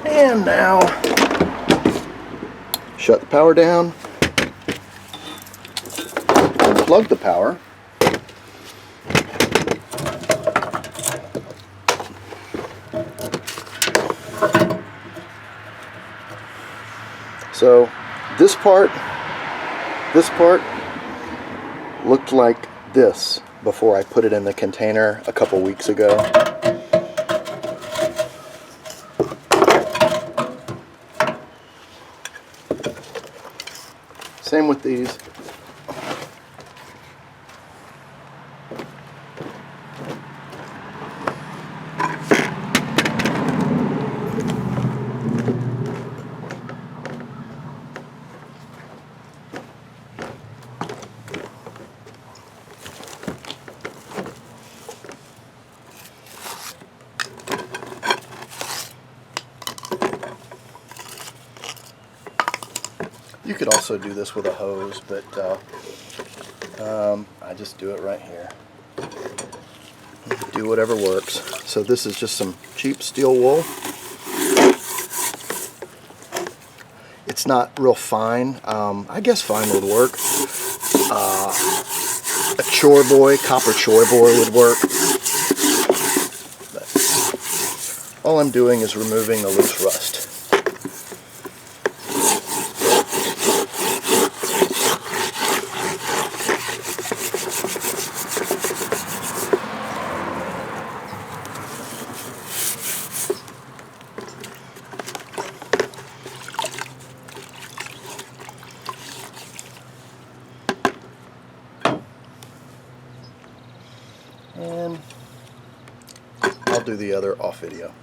And now, shut the power down, unplug the power, so this part looked like this before I put it in the container a couple weeks ago. Same with these. You could also do this with a hose, but I just do it right here. Do whatever works. So this is just some cheap steel wool. It's not real fine. I guess fine would work. A chore boy, copper chore boy would work. But all I'm doing is removing the loose rust. And I'll do the other off video.